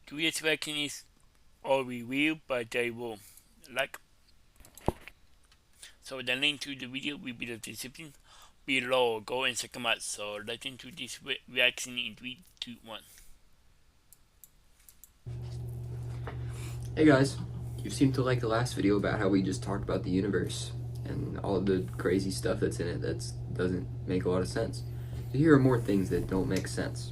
Curious vaccines are real, but they will like. So the link to the video will be the description below. Go and check them out. So let's into this reaction in 3, 2, 1. Hey guys, you seem to like the last video about how we just talked about the universe and all of the crazy stuff that's in it that doesn't make a lot of sense. So here are more things that don't make sense.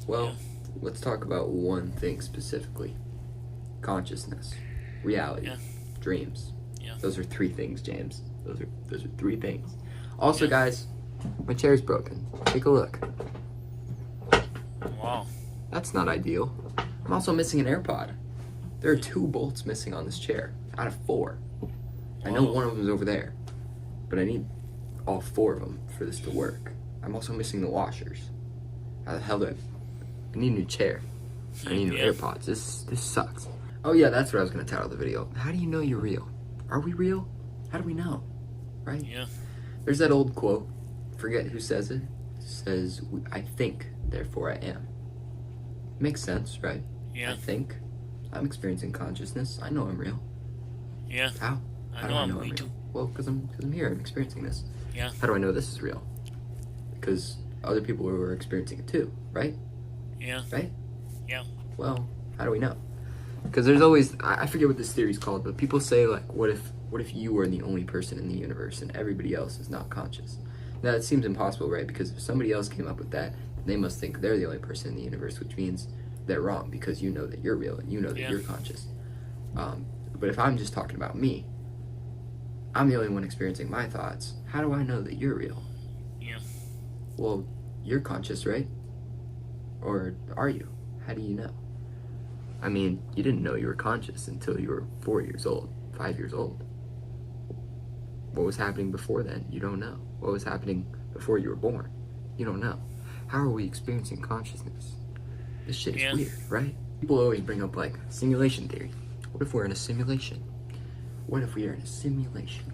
Well, let's talk about one thing specifically. Consciousness, reality, dreams. Those are 3 things, James. Those are 3 things. Also, guys, my chair's broken. Take a look. Wow. That's not ideal. I'm also missing an AirPod. There are 2 bolts missing on this chair out of 4. I know one of them is over there, but I need all 4 of them for this to work. I'm also missing the washers. How the hell do I need a new chair. I need new AirPods. This sucks. Oh yeah, that's what I was gonna title the video. How do you know you're real? Are we real? How do we know? Right? Yeah. There's that old quote, forget who says it. It says, I think, therefore I am. Makes sense, right? Yeah. I think. I'm experiencing consciousness. I know I'm real. Yeah. How? I know I'm real. Real? Well, because I'm here. I'm experiencing this. Yeah. How do I know this is real? Because other people were experiencing it too, right? Yeah. Right? Yeah. Well, how do we know? Because there's always, I forget what this theory's called, but people say like, what if you were the only person in the universe and everybody else is not conscious? Now it seems impossible, right? Because if somebody else came up with that, they must think they're the only person in the universe, which means they're wrong because you know that you're real and you know that you're conscious. But if I'm just talking about me, I'm the only one experiencing my thoughts. How do I know that you're real? Yeah. Well, you're conscious, right? Or are you? How do you know? I mean, you didn't know you were conscious until you were 4 years old, 5 years old. What was happening before then? You don't know. What was happening before you were born? You don't know. How are we experiencing consciousness? This shit is weird, right? People always bring up like simulation theory. What if we're in a simulation? What if we are in a simulation?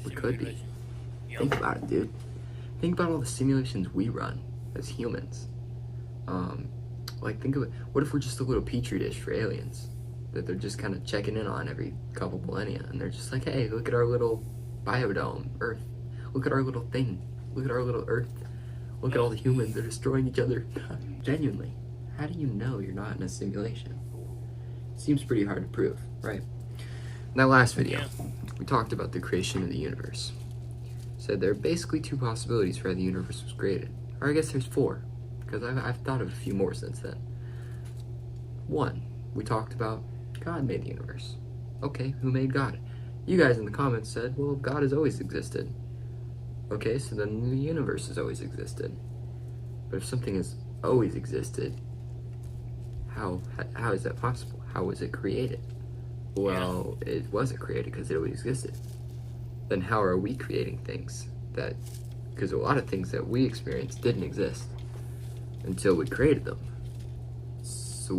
We could be. Think about it, dude. Think about all the simulations we run as humans. Like, think of it. What if we're just a little petri dish for aliens that they're just kind of checking in on every couple millennia, and they're just like, hey, look at our little biodome, Earth. Look at our little thing. Look at our little Earth. Look at all the humans that are destroying each other. Genuinely, how do you know you're not in a simulation? Seems pretty hard to prove, right? In that last video, we talked about the creation of the universe. Said there are basically 2 possibilities for how the universe was created. Or I guess there's 4, because I've thought of a few more since then. 1, we talked about God made the universe. Okay, who made God? You guys in the comments said, well, God has always existed. Okay, so then the universe has always existed. But if something has always existed, how is that possible? How was it created? Well, it wasn't created because it always existed. Then how are we creating things that, because a lot of things that we experienced didn't exist until we created them. So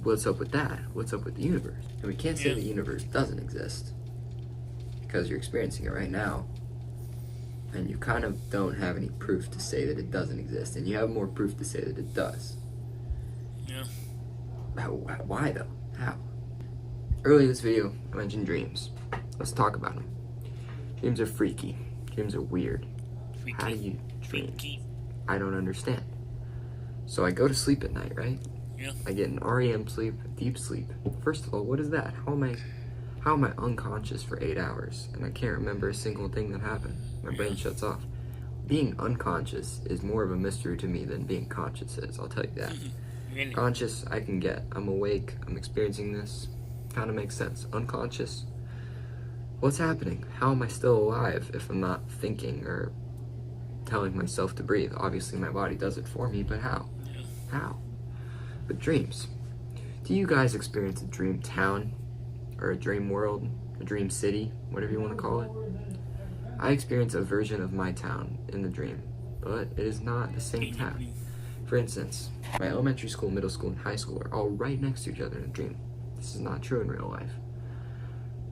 what's up with that? What's up with the universe? And we can't say the universe doesn't exist because you're experiencing it right now, and you kind of don't have any proof to say that it doesn't exist, and you have more proof to say that it does. Yeah. Why though? How? Earlier in this video, I mentioned dreams. Let's talk about them. Dreams are freaky. Dreams are weird. How do you dream? I don't understand. So I go to sleep at night, right? Yeah. I get an REM sleep, deep sleep. First of all, what is that? How am I unconscious for 8 hours and I can't remember a single thing that happened? My brain shuts off. Being unconscious is more of a mystery to me than being conscious is, I'll tell you that. Conscious, I can get. I'm awake, I'm experiencing this. Kind of makes sense. Unconscious, what's happening? How am I still alive if I'm not thinking or telling myself to breathe? Obviously my body does it for me, but how? How? But dreams. Do you guys experience a dream town or a dream world, a dream city, whatever you want to call it? I experience a version of my town in the dream, but it is not the same town. For instance, my elementary school, middle school, and high school are all right next to each other in a dream. This is not true in real life.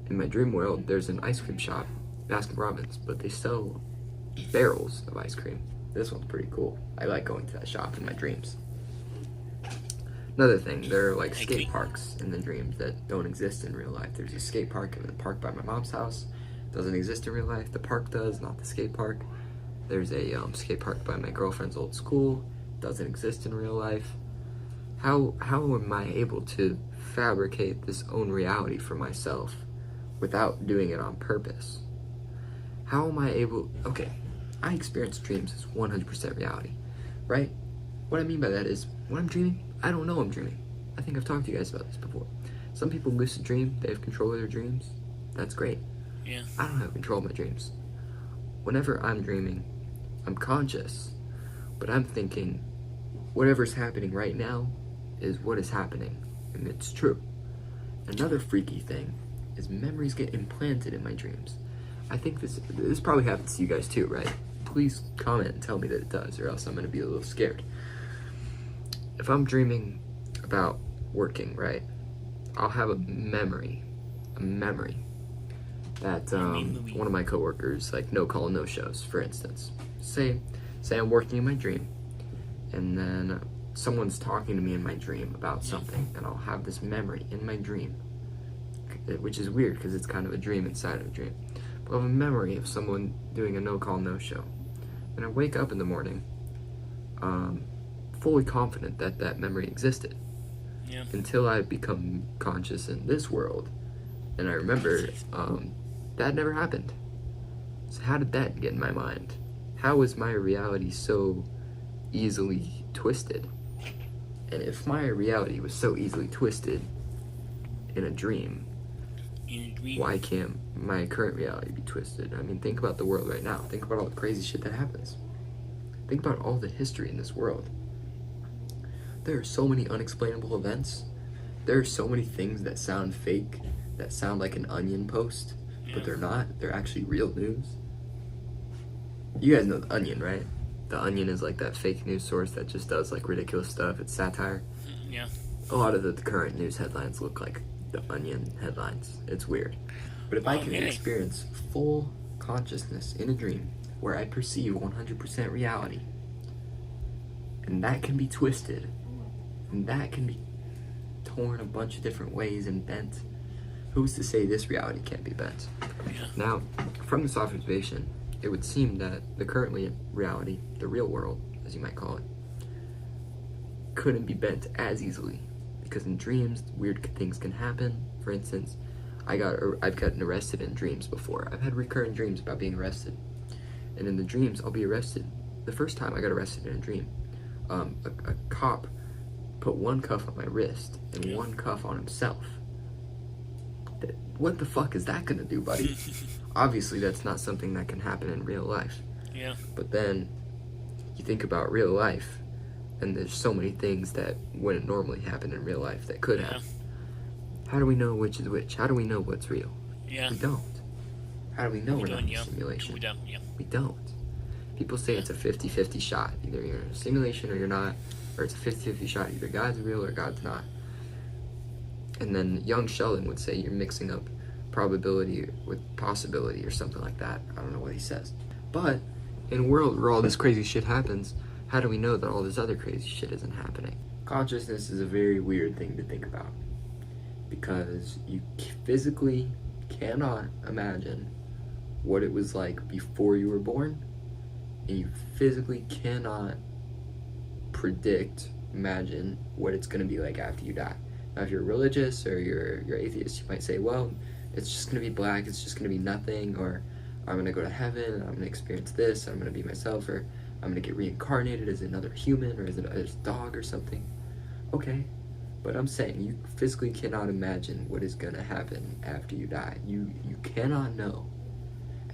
In my dream world, there's an ice cream shop, Baskin Robbins, but they sell barrels of ice cream. This one's pretty cool. I like going to that shop in my dreams. Another thing, there are like I skate agree. parks in the dreams that don't exist in real life. There's a skate park in the park by my mom's house. Doesn't exist in real life. The park does, not the skate park. There's a skate park by my girlfriend's old school. Doesn't exist in real life. How am I able to fabricate this own reality for myself without doing it on purpose? How am I able? Okay, I experience dreams as 100% reality, right? What I mean by that is when I'm dreaming, I don't know I'm dreaming. I think I've talked to you guys about this before. Some people lucid dream, they have control of their dreams. That's great. Yeah. I don't have control of my dreams. Whenever I'm dreaming, I'm conscious, but I'm thinking whatever's happening right now is what is happening, and it's true. Another freaky thing is memories get implanted in my dreams. I think this probably happens to you guys too, right? Please comment and tell me that it does, or else I'm gonna be a little scared. If I'm dreaming about working, right, I'll have a memory that one of my coworkers, like, no call, no shows, for instance. Say I'm working in my dream, and then someone's talking to me in my dream about something, and I'll have this memory in my dream, which is weird because it's kind of a dream inside of a dream. But I'll have a memory of someone doing a no call, no show. And I wake up in the morning, fully confident that that memory existed. Yeah. Until I become conscious in this world, and I remember that never happened. So how did that get in my mind? How was my reality so easily twisted? And if my reality was so easily twisted in a dream, why can't my current reality be twisted? I mean, think about the world right now. Think about all the crazy shit that happens. Think about all the history in this world. There are so many unexplainable events. There are so many things that sound fake, that sound like an Onion post, but they're not. They're actually real news. You guys know the Onion, right? The Onion is like that fake news source that just does like ridiculous stuff. It's satire. Yeah. A lot of the current news headlines look like the Onion headlines. It's weird. But if I can experience full consciousness in a dream where I perceive 100% reality, and that can be twisted, and that can be torn a bunch of different ways and bent, who's to say this reality can't be bent? Yeah. Now, from this observation, it would seem that the currently reality, the real world, as you might call it, couldn't be bent as easily, because in dreams, weird things can happen. For instance, I've gotten arrested in dreams before. I've had recurring dreams about being arrested, and in the dreams, I'll be arrested. The first time I got arrested in a dream, a cop put one cuff on my wrist and one cuff on himself. What the fuck is that gonna do, buddy? Obviously, that's not something that can happen in real life. Yeah. But then you think about real life, and there's so many things that wouldn't normally happen in real life that could happen. How do we know which is which? How do we know what's real? Yeah. We don't. How do we know we're not in a simulation? We don't. Yeah. We don't. People say it's a 50-50 shot. Either you're in a simulation or you're not, or it's a 50-50 shot. Either God's real or God's not. And then young Sheldon would say you're mixing up probability with possibility or something like that. I don't know what he says. But in a world where all this crazy shit happens, how do we know that all this other crazy shit isn't happening? Consciousness is a very weird thing to think about, because you physically cannot imagine what it was like before you were born, and you physically cannot imagine what it's going to be like after you die. Now, if you're religious or you're atheist, you might say, well, it's just going to be black, it's just going to be nothing, or I'm going to go to heaven, and I'm going to experience this, I'm going to be myself, or I'm going to get reincarnated as another human, or as a dog or something. Okay, but I'm saying you physically cannot imagine what is going to happen after you die. You cannot know.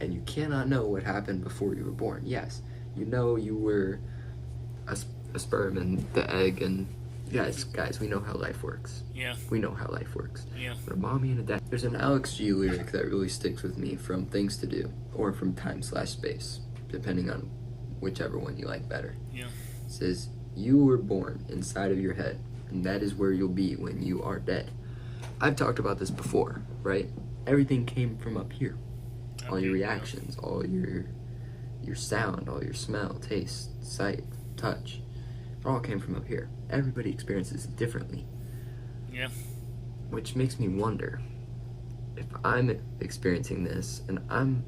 And you cannot know what happened before you were born. Yes, you know you were a sperm and the egg, and guys, we know how life works. Yeah. We know how life works. Yeah. But a mommy and a dad. There's an Alex G lyric that really sticks with me from Things to Do, or from Time/Space, depending on whichever one you like better. Yeah. It says, you were born inside of your head, and that is where you'll be when you are dead. I've talked about this before, right? Everything came from up here. All your reactions, all your sound, all your smell, taste, sight, touch, all came from up here. Everybody experiences it differently, Yeah. which makes me wonder if I'm experiencing this and I'm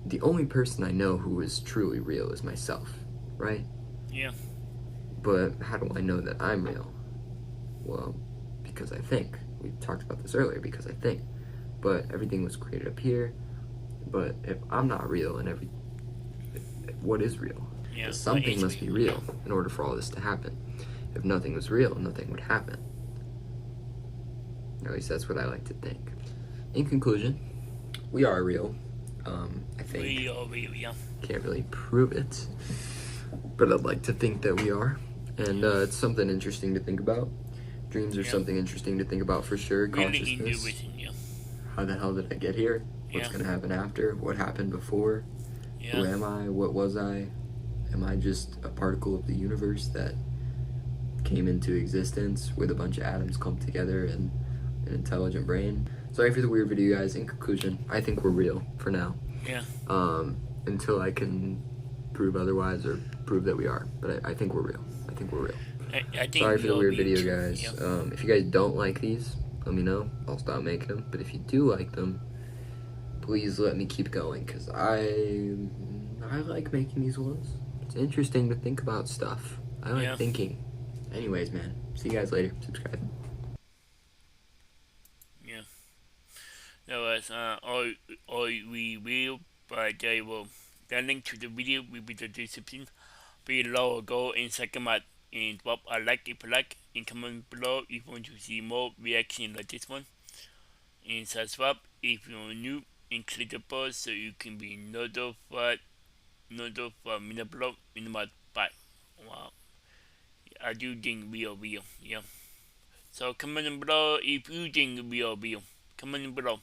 the only person I know who is truly real is myself, right? Yeah. But how do I know that I'm real? Well, because I think. We talked about this earlier, because I think. But everything was created up here. But if I'm not real, what is real? Yeah. Because What something is must be real in order for all this to happen. If nothing was real, nothing would happen. Or at least that's what I like to think. In conclusion, we are real. I think. Real, yeah. Can't really prove it, but I'd like to think that we are. And it's something interesting to think about. Dreams are Yeah. something interesting to think about for sure. Really Consciousness. interesting, yeah. How the hell did I get here? What's Yeah. going to happen after? What happened before? Who Yeah. am I? What was I? Am I just a particle of the universe that came into existence with a bunch of atoms clumped together and an intelligent brain? Sorry for the weird video, guys. In conclusion, I think we're real for now. Yeah. Until I can prove otherwise or prove that we are. But I think we're real. I think we're real. I think Sorry for the weird video, too. guys. Yeah. If you guys don't like these, let me know. I'll stop making them. But if you do like them, please let me keep going, because I like making these ones. It's interesting to think about stuff. I like thinking. Anyways, man. See you guys later. Subscribe. Yeah. That was all we will, but they will. The link to the video will be the description below. Go and check them out and drop a like if you like, and comment below if you want to see more reaction like this one. And subscribe if you're new, and click the bell so you can be notified me below in my bye. Wow. I do think real, yeah. So comment below if you think real. Comment below.